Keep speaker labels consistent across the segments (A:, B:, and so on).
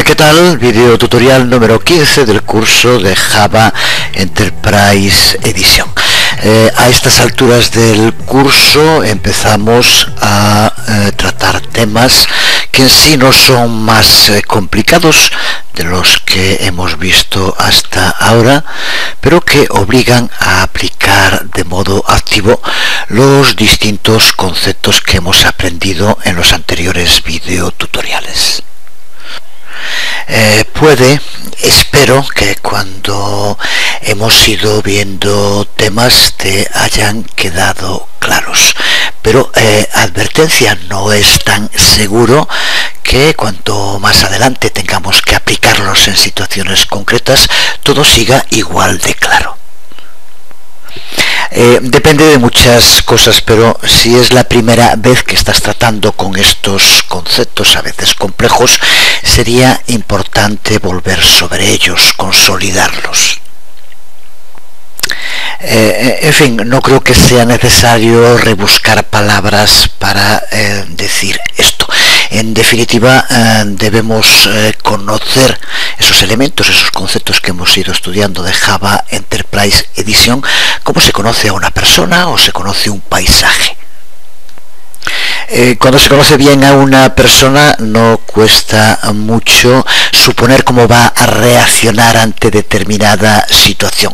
A: ¿Qué tal? Video tutorial número 15 del curso de Java Enterprise Edition. A estas alturas del curso empezamos a tratar temas que en sí no son más complicados de los que hemos visto hasta ahora, pero que obligan a aplicar de modo activo los distintos conceptos que hemos aprendido en los anteriores videotutoriales. Espero que cuando hemos ido viendo temas te hayan quedado claros, pero advertencia, no es tan seguro que cuanto más adelante tengamos que aplicarlos en situaciones concretas todo siga igual de claro. Depende de muchas cosas, pero si es la primera vez que estás tratando con estos conceptos a veces complejos, sería importante volver sobre ellos, consolidarlos. En fin, no creo que sea necesario rebuscar palabras para decir esto. En definitiva, debemos conocer esos elementos, esos conceptos que hemos ido estudiando de Java Enterprise Edition, cómo se conoce a una persona o se conoce un paisaje. Cuando se conoce bien a una persona no cuesta mucho suponer cómo va a reaccionar ante determinada situación.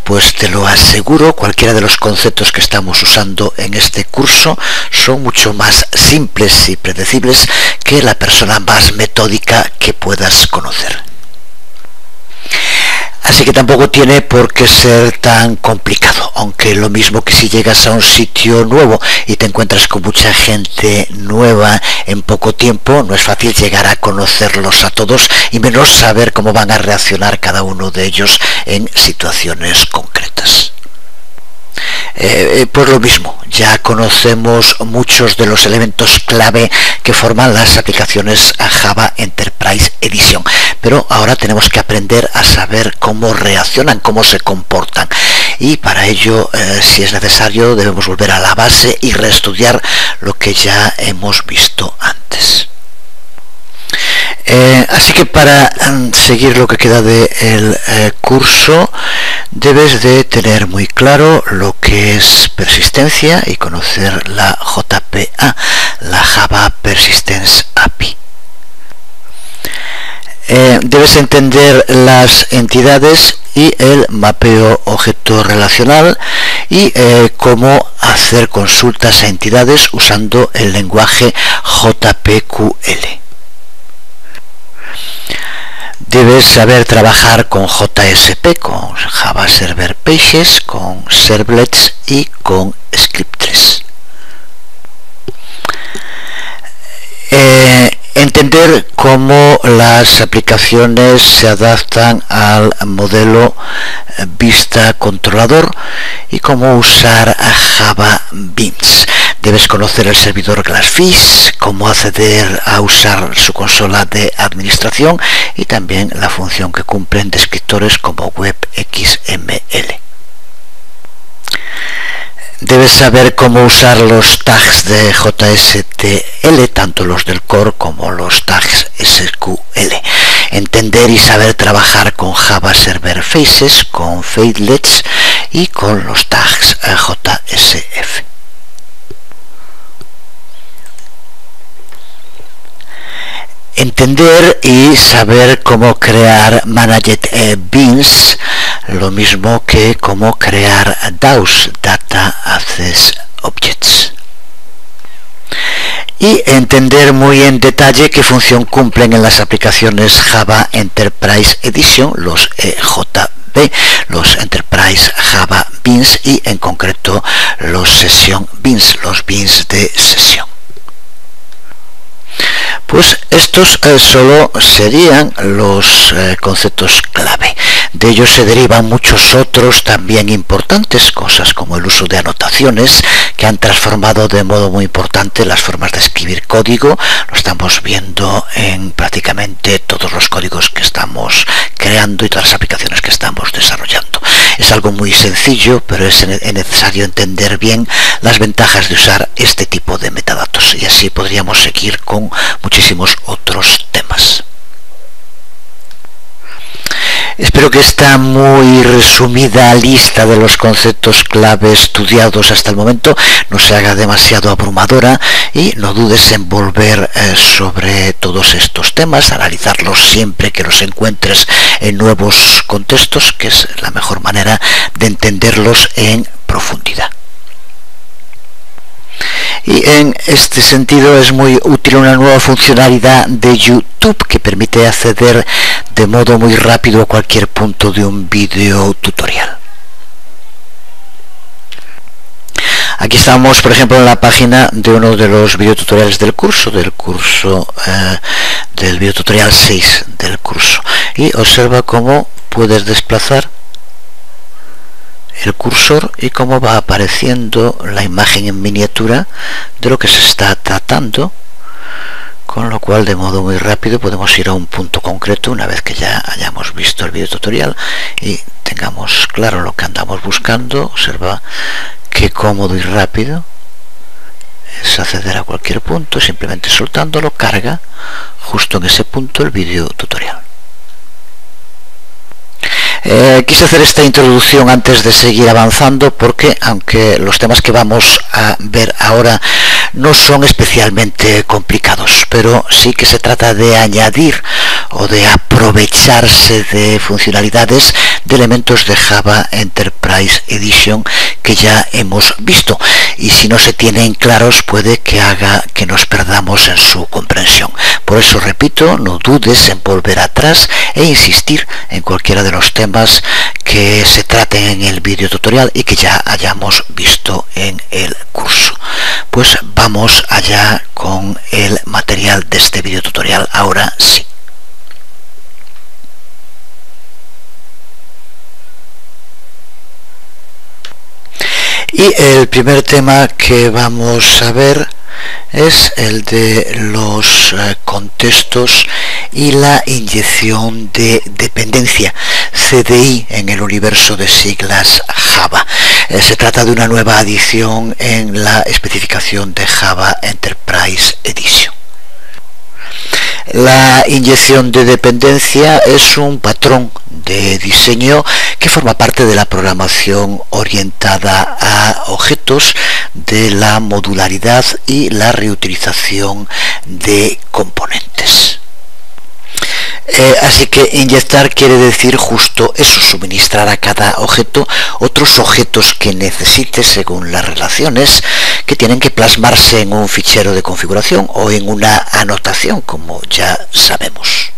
A: Pues te lo aseguro, cualquiera de los conceptos que estamos usando en este curso son mucho más simples y predecibles que la persona más metódica que puedas conocer. Así que tampoco tiene por qué ser tan complicado, aunque lo mismo que si llegas a un sitio nuevo y te encuentras con mucha gente nueva en poco tiempo, no es fácil llegar a conocerlos a todos y menos saber cómo van a reaccionar cada uno de ellos en situaciones concretas. Pues lo mismo, ya conocemos muchos de los elementos clave que forman las aplicaciones a Java Enterprise Edition, pero ahora tenemos que aprender a saber cómo reaccionan, cómo se comportan, y para ello, si es necesario, debemos volver a la base y reestudiar lo que ya hemos visto antes. Así que para seguir lo que queda del curso debes de tener muy claro lo que es persistencia y conocer la JPA, la Java Persistence API. Debes entender las entidades y el mapeo objeto relacional y cómo hacer consultas a entidades usando el lenguaje JPQL. Debes saber trabajar con JSP, con Java Server Pages, con Servlets y con Scriptress. Entender cómo las aplicaciones se adaptan al modelo vista controlador y cómo usar a Java Beans. Debes conocer el servidor Glassfish, cómo acceder a usar su consola de administración y también la función que cumplen descriptores como WebXML. Debes saber cómo usar los tags de JSTL, tanto los del core como los tags SQL. entender y saber trabajar con Java Server Faces, con Fadelets y con los tags JSF. Entender y saber cómo crear Managed Beans, lo mismo que cómo crear DAOs, Data Access Objects. Y entender muy en detalle qué función cumplen en las aplicaciones Java Enterprise Edition, los EJB, los Enterprise Java Beans y en concreto los Session Beans, los beans de sesión. Pues estos solo serían los conceptos clave. De ellos se derivan muchos otros también importantes, cosas como el uso de anotaciones que han transformado de modo muy importante las formas de escribir código. Lo estamos viendo en prácticamente todos los códigos que estamos creando y todas las aplicaciones que estamos desarrollando. Es algo muy sencillo, pero es necesario entender bien las ventajas de usar este tipo de metadatos, y así podríamos seguir con muchísimos otros temas. Espero que esta muy resumida lista de los conceptos clave estudiados hasta el momento no se haga demasiado abrumadora y no dudes en volver sobre todos estos temas, analizarlos siempre que los encuentres en nuevos contextos, que es la mejor manera de entenderlos en profundidad. Y en este sentido es muy útil una nueva funcionalidad de YouTube que permite acceder de modo muy rápido a cualquier punto de un video tutorial. Aquí estamos, por ejemplo, en la página de uno de los videotutoriales del curso del videotutorial 6 del curso, y observa cómo puedes desplazar el cursor y cómo va apareciendo la imagen en miniatura de lo que se está tratando, con lo cual de modo muy rápido podemos ir a un punto concreto una vez que ya hayamos visto el video tutorial y tengamos claro lo que andamos buscando. Observa qué cómodo y rápido es acceder a cualquier punto, simplemente soltándolo carga justo en ese punto el video tutorial. Quise hacer esta introducción antes de seguir avanzando porque, aunque los temas que vamos a ver ahora no son especialmente complicados, pero sí que se trata de añadir o de aprovecharse de funcionalidades de elementos de Java Enterprise Edition que ya hemos visto, y si no se tienen claros puede que haga que nos perdamos en su comprensión. Por eso repito, no dudes en volver atrás e insistir en cualquiera de los temas que se traten en el video tutorial y que ya hayamos visto en el curso. Pues vamos allá con el material de este video tutorial, ahora sí. Y el primer tema que vamos a ver es el de los contextos y la inyección de dependencia, CDI, en el universo de siglas Java. Se trata de una nueva adición en la especificación de Java Enterprise Edition. La inyección de dependencia es un patrón de diseño que forma parte de la programación orientada a objetos, de la modularidad y la reutilización de componentes. Así que inyectar quiere decir justo eso, suministrar a cada objeto otros objetos que necesite según las relaciones, que tienen que plasmarse en un fichero de configuración o en una anotación, como ya sabemos.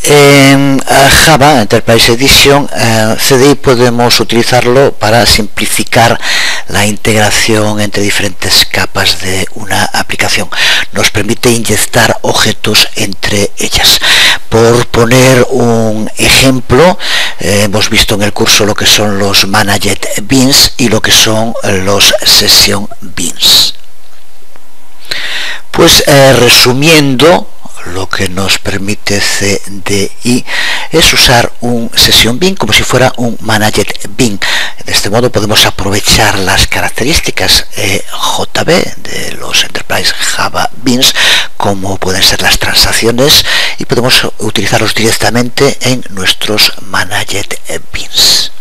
A: En Java Enterprise Edition, CDI podemos utilizarlo para simplificar la integración entre diferentes capas de una aplicación. Nos permite inyectar objetos entre ellas. Por poner un ejemplo, hemos visto en el curso lo que son los Managed Beans y lo que son los Session Beans. Pues resumiendo, lo que nos permite CDI es usar un Session Bean como si fuera un Managed Bean. De este modo podemos aprovechar las características JB de los Enterprise Java Beans, como pueden ser las transacciones, y podemos utilizarlos directamente en nuestros Managed Beans.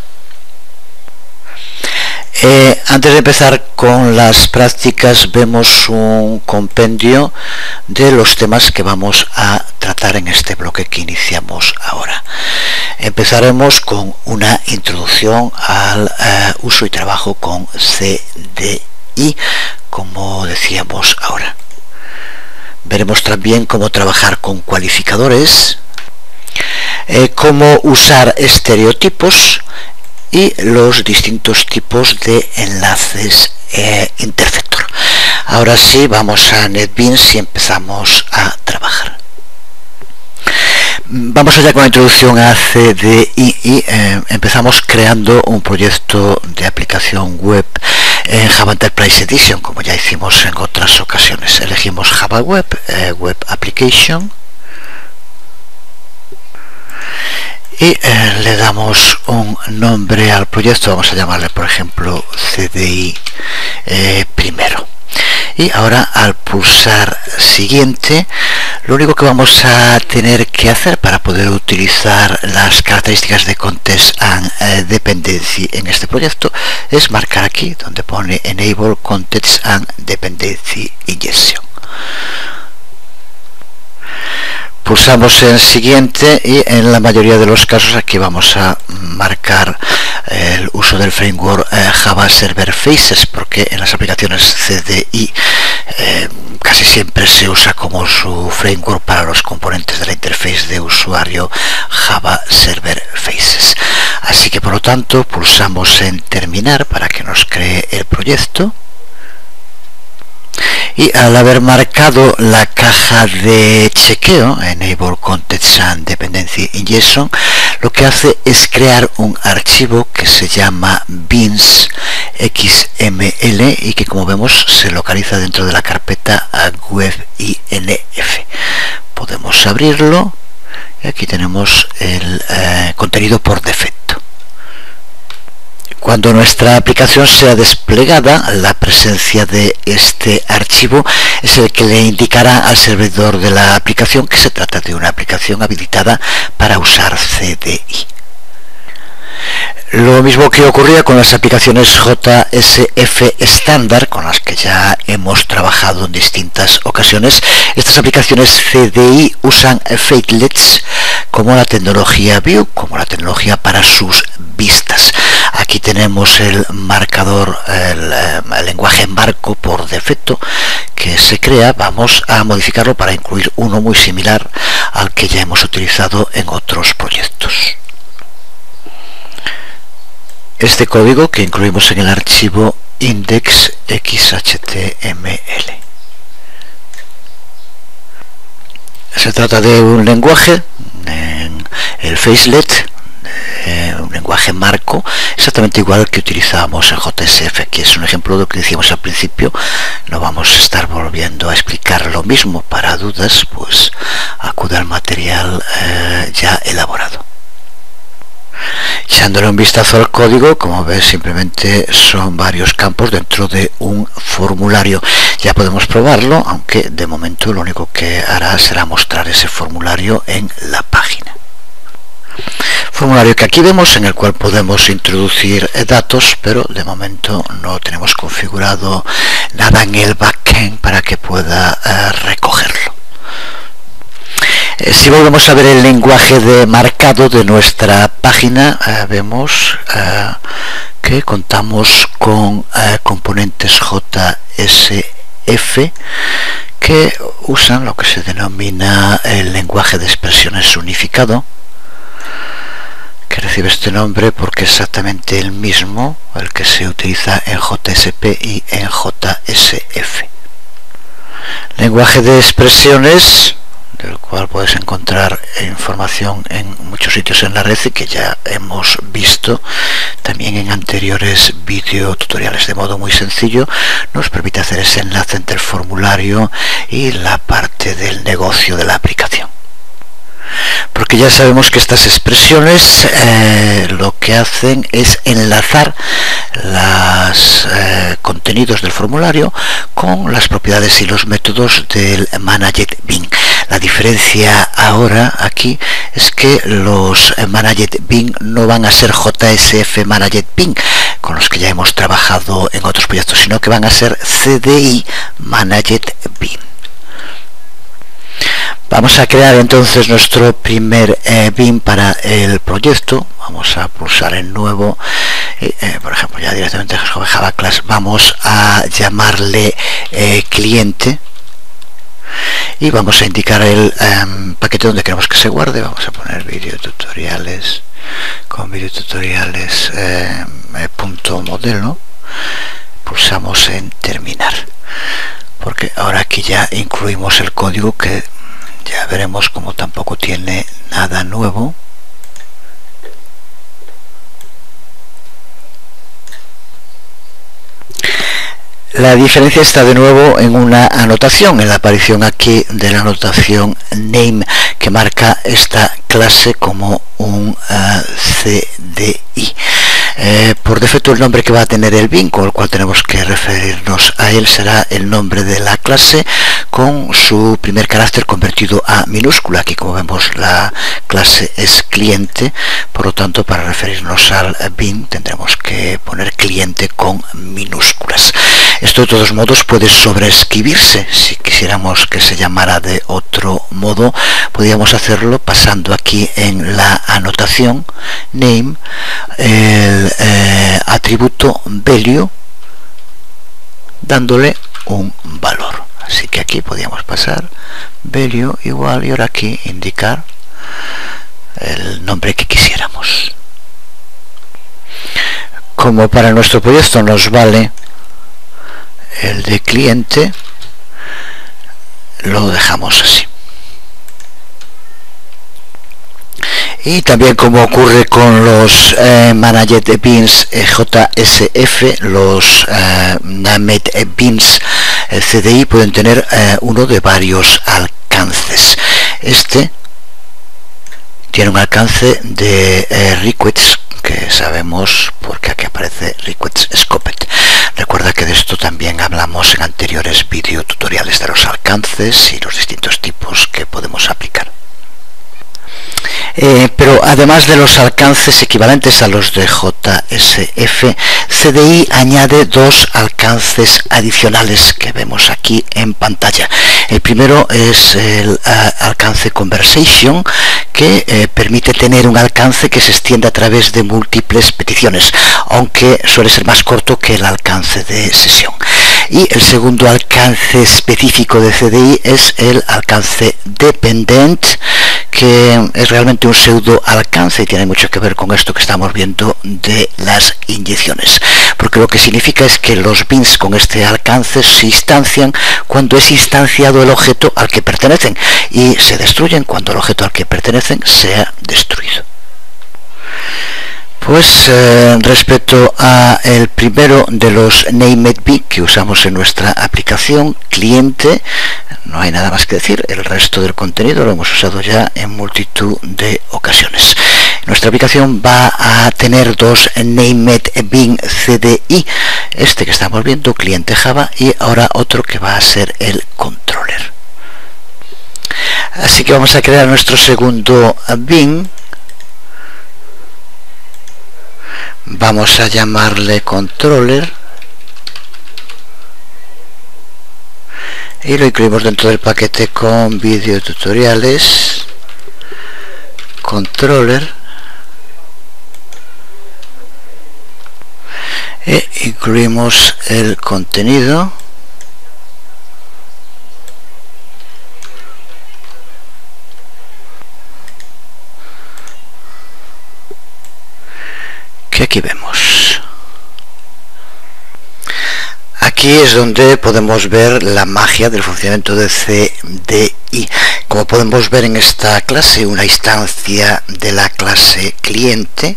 A: Antes de empezar con las prácticas, vemos un compendio de los temas que vamos a tratar en este bloque que iniciamos ahora. Empezaremos con una introducción al uso y trabajo con CDI, como decíamos ahora. Veremos también cómo trabajar con cualificadores, cómo usar estereotipos y los distintos tipos de enlaces interceptor. Ahora sí, vamos a NetBeans y empezamos a trabajar. Vamos allá con la introducción a CDI y empezamos creando un proyecto de aplicación web en Java Enterprise Edition, como ya hicimos en otras ocasiones. Elegimos Java Web, Web Application, y le damos un nombre al proyecto. Vamos a llamarle, por ejemplo, CDI primero. Y ahora, al pulsar siguiente, lo único que vamos a tener que hacer para poder utilizar las características de Context and Dependency en este proyecto es marcar aquí donde pone Enable Context and Dependency Injection. Pulsamos en siguiente y en la mayoría de los casos aquí vamos a marcar el uso del framework Java Server Faces, porque en las aplicaciones CDI casi siempre se usa como su framework para los componentes de la interface de usuario Java Server Faces. Así que por lo tanto pulsamos en terminar para que nos cree el proyecto. Y al haber marcado la caja de chequeo, Enable Context and Dependency Injection, lo que hace es crear un archivo que se llama beans XML y que, como vemos, se localiza dentro de la carpeta WebINF. Podemos abrirlo y aquí tenemos el contenido por defecto. Cuando nuestra aplicación sea desplegada, la presencia de este archivo es el que le indicará al servidor de la aplicación que se trata de una aplicación habilitada para usar CDI. Lo mismo que ocurría con las aplicaciones JSF estándar, con las que ya hemos trabajado en distintas ocasiones, estas aplicaciones CDI usan Fakelets como la tecnología View, como la tecnología para sus vistas. Aquí tenemos el marcador, el lenguaje marco por defecto que se crea. Vamos a modificarlo para incluir uno muy similar al que ya hemos utilizado en otros proyectos. Este código que incluimos en el archivo index.xhtml. Se trata de un lenguaje, el Facelet, un lenguaje marco, exactamente igual que utilizábamos en JSF. Aquí es un ejemplo de lo que decíamos al principio. No vamos a estar volviendo a explicar lo mismo. Para dudas, pues acude al material ya elaborado. Echándole un vistazo al código, como ves, simplemente son varios campos dentro de un formulario. Ya podemos probarlo, aunque de momento lo único que hará será mostrar ese formulario en la página. Formulario que aquí vemos, en el cual podemos introducir datos, pero de momento no tenemos configurado nada en el backend para que pueda recogerlo. Si volvemos a ver el lenguaje de marcado de nuestra página, vemos que contamos con componentes JSF que usan lo que se denomina el lenguaje de expresiones unificado, que recibe este nombre porque es exactamente el mismo el que se utiliza en JSP y en JSF. Lenguaje de expresiones del cual puedes encontrar información en muchos sitios en la red y que ya hemos visto también en anteriores videotutoriales. De modo muy sencillo nos permite hacer ese enlace entre el formulario y la parte del negocio de la aplicación. ¿Por porque ya sabemos que estas expresiones lo que hacen es enlazar los contenidos del formulario con las propiedades y los métodos del Managed Bean. La diferencia ahora aquí es que los Managed Bean no van a ser JSF Managed Bean, con los que ya hemos trabajado en otros proyectos, sino que van a ser CDI Managed Bean. Vamos a crear entonces nuestro primer bin para el proyecto. Vamos a pulsar en nuevo, por ejemplo, ya directamente Java Class. Vamos a llamarle cliente y vamos a indicar el paquete donde queremos que se guarde. Vamos a poner videotutoriales con videotutoriales punto modelo. Pulsamos en terminar, porque ahora aquí ya incluimos el código que ya veremos como tampoco tiene nada nuevo. La diferencia está de nuevo en una anotación, en la aparición aquí de la anotación name, que marca esta clase como un CDI. Por defecto el nombre que va a tener el bin, con el cual tenemos que referirnos a él, será el nombre de la clase con su primer carácter convertido a minúscula. Aquí, como vemos, la clase es cliente, por lo tanto para referirnos al bin tendremos que poner cliente con minúsculas. Esto de todos modos puede sobreescribirse. Si quisiéramos que se llamara de otro modo, podríamos hacerlo pasando aquí en la anotación name el atributo value, dándole un valor. Así que aquí podríamos pasar value igual y ahora aquí indicar el nombre que quisiéramos. Como para nuestro proyecto nos vale el de cliente, lo dejamos así. Y también, como ocurre con los Managed Beans JSF, los Named Beans CDI pueden tener uno de varios alcances. Este tiene un alcance de requests, que sabemos porque aquí aparece requests scoped. Recuerda que de esto también hablamos en anteriores videotutoriales, de los alcances y los distintos tipos que podemos aplicar. Pero además de los alcances equivalentes a los de JSF, CDI añade dos alcances adicionales que vemos aquí en pantalla. El primero es el alcance conversation, que permite tener un alcance que se extiende a través de múltiples peticiones, aunque suele ser más corto que el alcance de sesión. Y el segundo alcance específico de CDI es el alcance dependent, que es realmente un pseudo alcance y tiene mucho que ver con esto que estamos viendo de las inyecciones, porque lo que significa es que los bins con este alcance se instancian cuando es instanciado el objeto al que pertenecen y se destruyen cuando el objeto al que pertenecen sea destruido. Pues respecto a el primero de los Named Bean que usamos en nuestra aplicación cliente, no hay nada más que decir. El resto del contenido lo hemos usado ya en multitud de ocasiones. Nuestra aplicación va a tener dos Named Bean CDI, este que estamos viendo, cliente Java, y ahora otro que va a ser el controller. Así que vamos a crear nuestro segundo bin. Vamos a llamarle controller y lo incluimos dentro del paquete con videotutoriales controller e incluimos el contenido que aquí vemos. Aquí es donde podemos ver la magia del funcionamiento de CDI. Como podemos ver en esta clase, una instancia de la clase cliente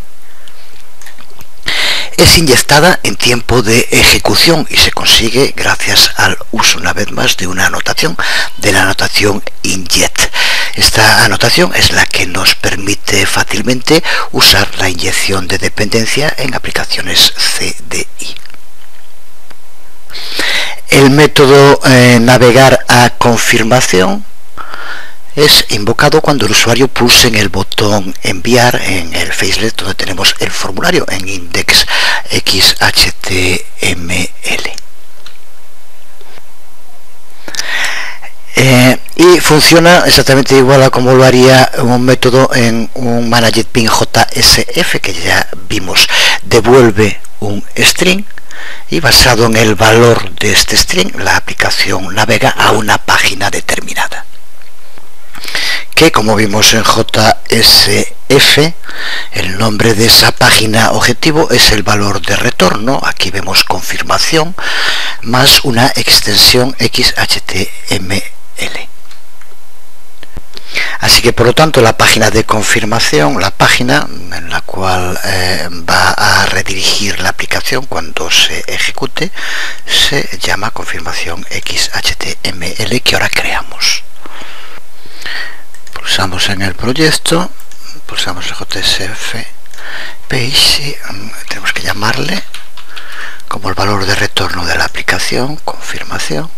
A: es inyectada en tiempo de ejecución y se consigue gracias al uso, una vez más, de una anotación, de la anotación inject. Esta anotación es la que nos permite fácilmente usar la inyección de dependencia en aplicaciones CDI. El método navegar a confirmación es invocado cuando el usuario pulse en el botón enviar en el Facelet donde tenemos el formulario en index.xhtml. Y funciona exactamente igual a como lo haría un método en un Managed Bean JSF que ya vimos. Devuelve un string y basado en el valor de este string la aplicación navega a una página determinada, que como vimos en JSF el nombre de esa página objetivo es el valor de retorno. Aquí vemos confirmación más una extensión XHTML. Así que por lo tanto la página de confirmación, la página en la cual va a redirigir la aplicación cuando se ejecute, se llama confirmación XHTML que ahora creamos. Pulsamos en el proyecto, pulsamos el JSF page y tenemos que llamarle como el valor de retorno de la aplicación, confirmación,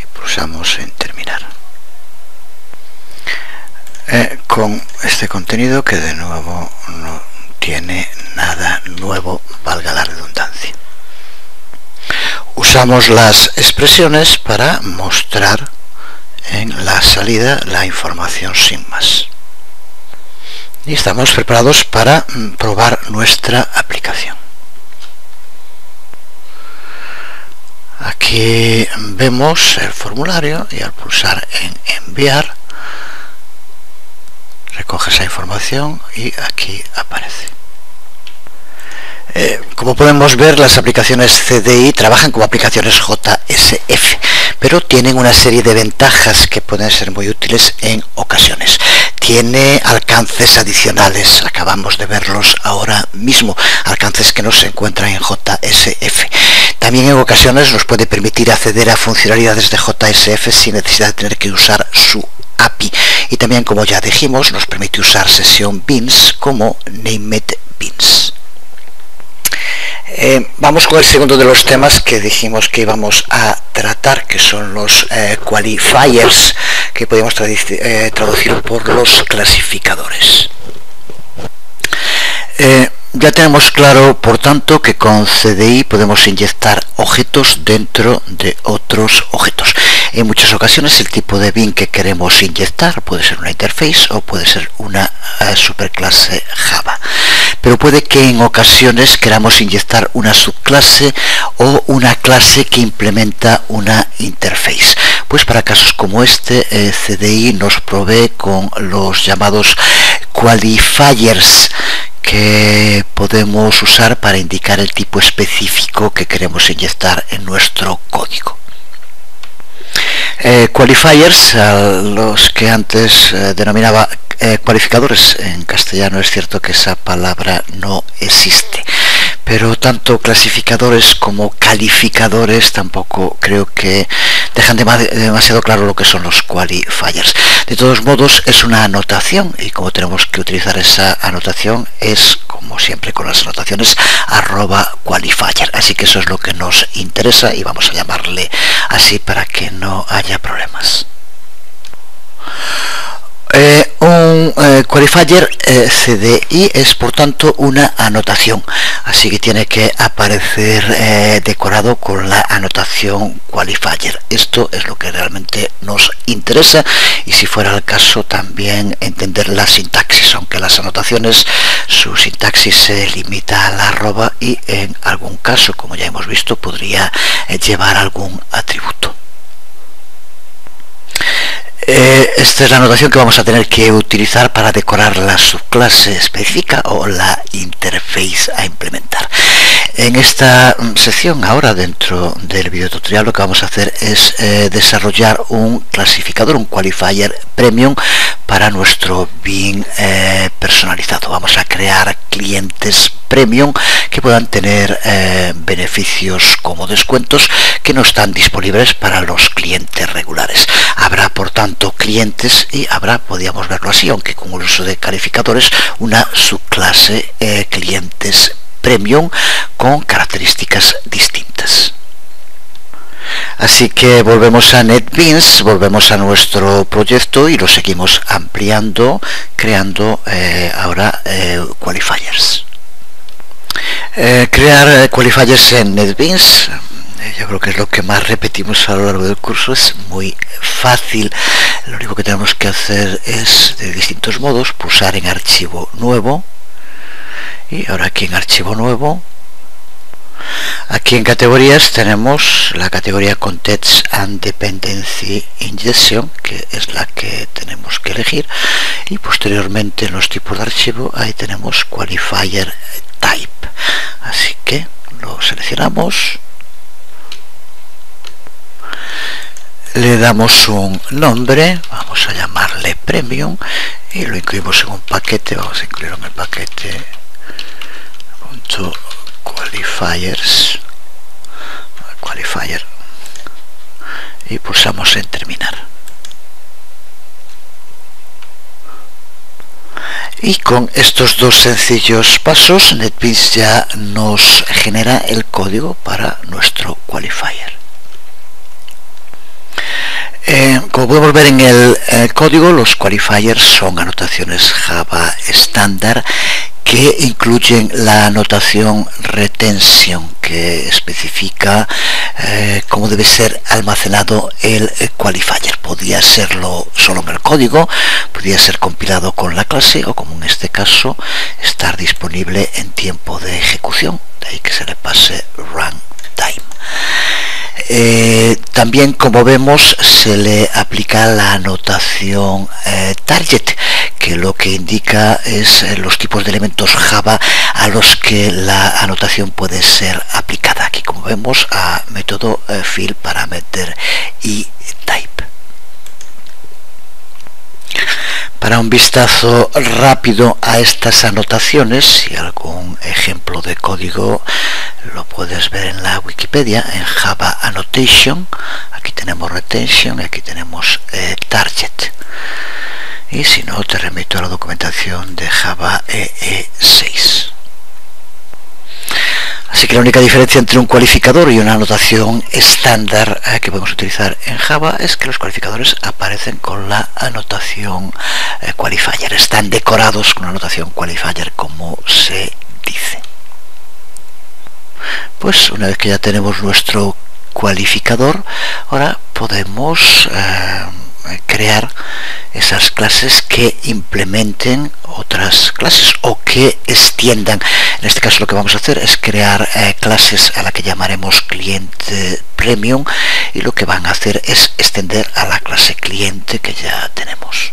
A: y pulsamos en terminar. Con este contenido que de nuevo no tiene nada nuevo, valga la redundancia. Usamos las expresiones para mostrar en la salida la información sin más. Y estamos preparados para probar nuestra aplicación. Aquí vemos el formulario y al pulsar en enviar recoge esa información y aquí aparece. Como podemos ver, las aplicaciones CDI trabajan como aplicaciones JSF, pero tienen una serie de ventajas que pueden ser muy útiles en ocasiones. Tiene alcances adicionales, acabamos de verlos ahora mismo, alcances que no se encuentran en JSF. También en ocasiones nos puede permitir acceder a funcionalidades de JSF sin necesidad de tener que usar su API. Y también, como ya dijimos, nos permite usar sesión beans como named beans. Vamos con el segundo de los temas que dijimos que íbamos a tratar, que son los qualifiers, que podemos traducir por los clasificadores. Ya tenemos claro, por tanto, que con CDI podemos inyectar objetos dentro de otros objetos. En muchas ocasiones el tipo de bean que queremos inyectar puede ser una interface o puede ser una superclase Java. Pero puede que en ocasiones queramos inyectar una subclase o una clase que implementa una interface. Pues para casos como este, CDI nos provee con los llamados qualifiers, que podemos usar para indicar el tipo específico que queremos inyectar en nuestro código. Qualifiers, los que antes denominaba cualificadores, en castellano es cierto que esa palabra no existe, pero tanto clasificadores como calificadores tampoco creo que dejan demasiado claro lo que son los qualifiers. De todos modos, es una anotación y como tenemos que utilizar esa anotación es, como siempre con las anotaciones, @qualifier. Así que eso es lo que nos interesa y vamos a llamarle así para que no haya problemas. Un qualifier CDI es por tanto una anotación, así que tiene que aparecer decorado con la anotación qualifier. Esto es lo que realmente nos interesa y si fuera el caso también entender la sintaxis, aunque las anotaciones su sintaxis se limita a la arroba y en algún caso, como ya hemos visto, podría llevar algún atributo. Esta es la anotación que vamos a tener que utilizar para decorar la subclase específica o la interface a implementar. En esta sección ahora dentro del video tutorial lo que vamos a hacer es desarrollar un clasificador, un qualifier premium para nuestro bean personalizado. Vamos a crear clientes premium que puedan tener beneficios como descuentos que no están disponibles para los clientes regulares. Habrá por tanto clientes clientes, y ahora podíamos verlo así, aunque con el uso de calificadores, una subclase clientes premium con características distintas. Así que volvemos a NetBeans, volvemos a nuestro proyecto y lo seguimos ampliando, creando ahora qualifiers. Crear qualifiers en NetBeans, yo creo que es lo que más repetimos a lo largo del curso, es muy fácil. Lo único que tenemos que hacer es, de distintos modos, pulsar en archivo nuevo, y ahora aquí en archivo nuevo, aquí en categorías tenemos la categoría Context and Dependency Injection, que es la que tenemos que elegir, y posteriormente en los tipos de archivo ahí tenemos Qualifier Type, así que lo seleccionamos, le damos un nombre, vamos a llamarle Premium, y lo incluimos en un paquete, vamos a incluirlo en el paquete .qualifiers, qualifier, y pulsamos en terminar. Y con estos dos sencillos pasos, NetBeans ya nos genera el código para nuestro qualifier. Como podemos ver en el código, los qualifiers son anotaciones Java estándar que incluyen la anotación retention, que especifica cómo debe ser almacenado el qualifier. Podría serlo solo en el código, podría ser compilado con la clase, o como en este caso, estar disponible en tiempo de ejecución, de ahí que se le pase runtime. También, como vemos, se le aplica la anotación target, que lo que indica es los tipos de elementos Java a los que la anotación puede ser aplicada. Aquí, como vemos, a método fill, parameter y type. Para un vistazo rápido a estas anotaciones y algún ejemplo de código, lo puedes ver en la Wikipedia, en Java Annotation. Aquí tenemos retention y aquí tenemos target. Y si no, te remito a la documentación de Java EE 6. Así que la única diferencia entre un cualificador y una anotación estándar que podemos utilizar en Java es que los cualificadores aparecen con la anotación qualifier, están decorados con la anotación qualifier, como se dice. Pues una vez que ya tenemos nuestro cualificador, ahora podemos crear esas clases que implementen otras clases o que extiendan. En este caso lo que vamos a hacer es crear clases a la que llamaremos cliente premium, y lo que van a hacer es extender a la clase cliente que ya tenemos.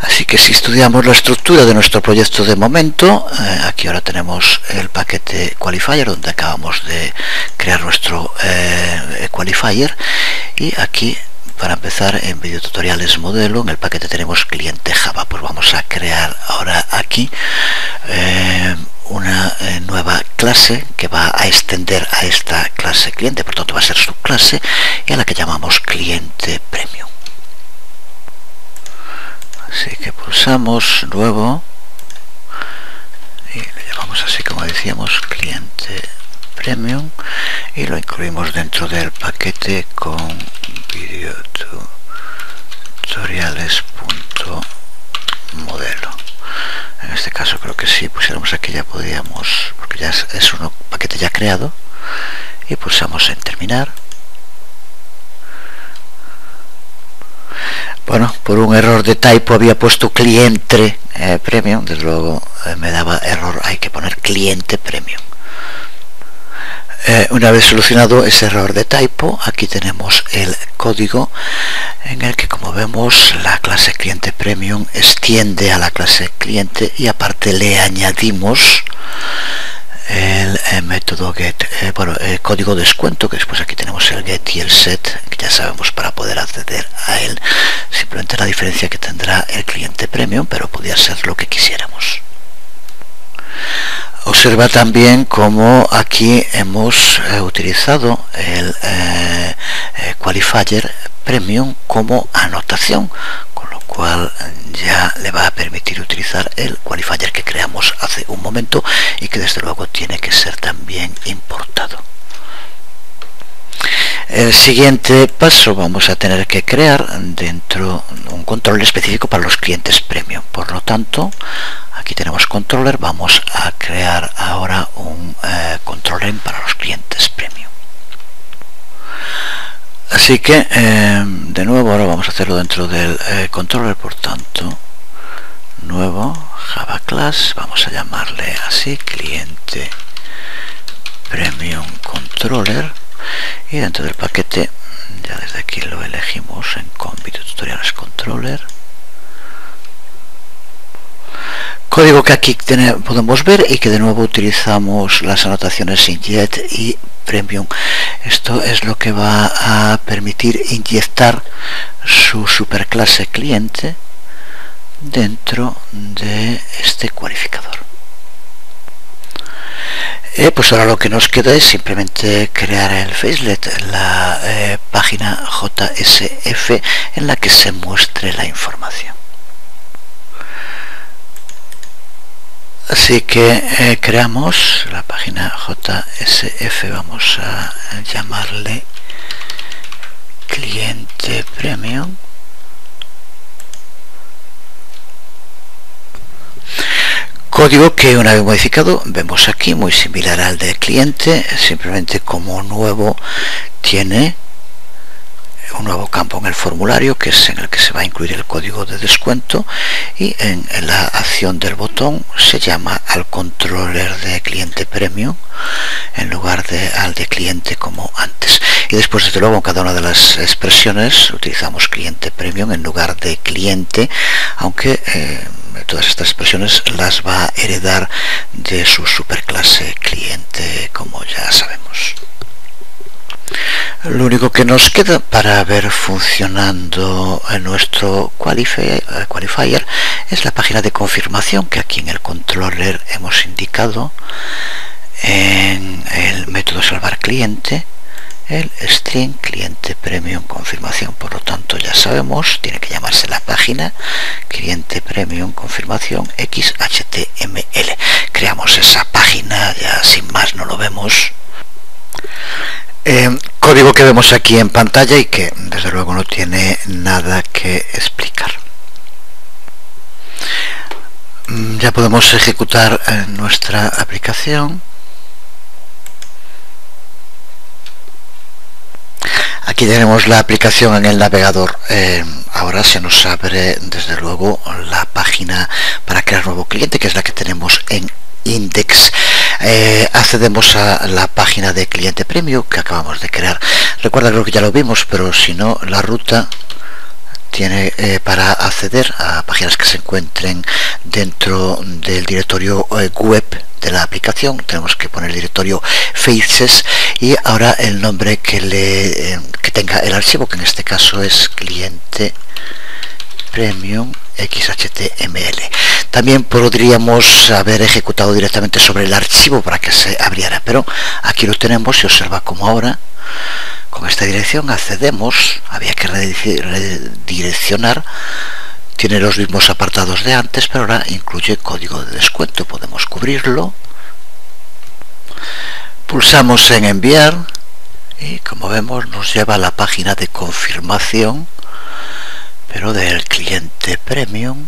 A: Así que si estudiamos la estructura de nuestro proyecto de momento, aquí ahora tenemos el paquete qualifier donde acabamos de crear nuestro qualifier, y aquí, para empezar, en videotutoriales modelo, en el paquete tenemos cliente Java. Pues vamos a crear ahora aquí una nueva clase que va a extender a esta clase cliente, por tanto va a ser subclase, y a la que llamamos cliente premium. Así que pulsamos nuevo y le llamamos así, como decíamos, cliente premium, y lo incluimos dentro del paquete con videotutoriales.modelo. En este caso creo que si pusiéramos aquí ya podríamos, porque ya es un paquete ya creado, y pulsamos en terminar. Bueno, por un error de typo había puesto cliente premium, desde luego me daba error, hay que poner cliente premium. Una vez solucionado ese error de typo, aquí tenemos el código en el que, como vemos, la clase cliente premium extiende a la clase cliente, y aparte le añadimos el método get, el código descuento, que después aquí tenemos el get y el set, que ya sabemos para poder acceder a él. Simplemente la diferencia que tendrá el cliente premium, pero podría ser lo que quisiéramos. Observa también cómo aquí hemos utilizado el qualifier Premium como anotación, con lo cual ya le va a permitir utilizar el qualifier que creamos hace un momento y que desde luego tiene que ser también importado. El siguiente paso, vamos a tener que crear dentro un controller específico para los clientes Premium. Por lo tanto, aquí tenemos controller, vamos a crear ahora un controller para los clientes Premium. Así que, de nuevo, ahora vamos a hacerlo dentro del controller, por tanto, nuevo Java Class, vamos a llamarle así, cliente Premium Controller. Y dentro del paquete, ya desde aquí lo elegimos en Video Tutoriales Controller. Código que aquí podemos ver y que de nuevo utilizamos las anotaciones inject y Premium. Esto es lo que va a permitir inyectar su superclase cliente dentro de este cualificador. Pues ahora lo que nos queda es simplemente crear el facelet, la página JSF en la que se muestre la información. Así que creamos la página JSF, vamos a llamarle cliente Premium. Código que una vez modificado vemos aquí muy similar al del cliente, simplemente como nuevo tiene un nuevo campo en el formulario que es en el que se va a incluir el código de descuento, y en la acción del botón se llama al controller de cliente Premium en lugar de al de cliente como antes, y después desde luego en cada una de las expresiones utilizamos cliente Premium en lugar de cliente, aunque todas estas expresiones las va a heredar de su superclase cliente, como ya sabemos. Lo único que nos queda para ver funcionando nuestro qualifier es la página de confirmación que aquí en el controller hemos indicado en el método salvar cliente, el string cliente Premium confirmación. Por lo tanto ya sabemos, tiene que llamarse la página cliente Premium confirmación XHTML. Creamos esa página, ya sin más no lo vemos. Código que vemos aquí en pantalla y que desde luego no tiene nada que explicar. Ya podemos ejecutar nuestra aplicación. Aquí tenemos la aplicación en el navegador. Ahora se nos abre desde luego la página para crear nuevo cliente, que es la que tenemos en Index. Accedemos a la página de cliente Premium que acabamos de crear. Recuerda, creo que ya lo vimos, pero si no, la ruta tiene para acceder a páginas que se encuentren dentro del directorio web de la aplicación. Tenemos que poner el directorio Faces y ahora el nombre que tenga el archivo, que en este caso es cliente Premium XHTML. También podríamos haber ejecutado directamente sobre el archivo para que se abriera, pero aquí lo tenemos y observa como ahora con esta dirección accedemos. Había que redireccionar, tiene los mismos apartados de antes, pero ahora incluye código de descuento. Podemos cubrirlo, pulsamos en enviar y como vemos nos lleva a la página de confirmación, pero del cliente Premium,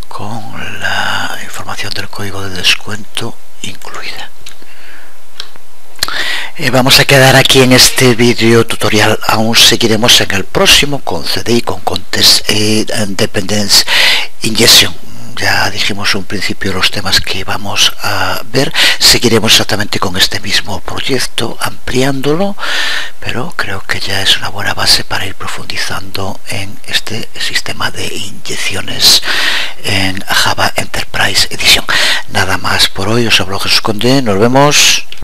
A: con la información del código de descuento incluida. Vamos a quedar aquí en este vídeo tutorial. Aún seguiremos en el próximo con CDI, con Context Dependence Injection. Ya dijimos un principio los temas que íbamos a ver. Seguiremos exactamente con este mismo proyecto, ampliándolo, pero creo que ya es una buena base para ir profundizando en este sistema de inyecciones en Java Enterprise Edition. Nada más por hoy, os hablo Jesús Conde, nos vemos.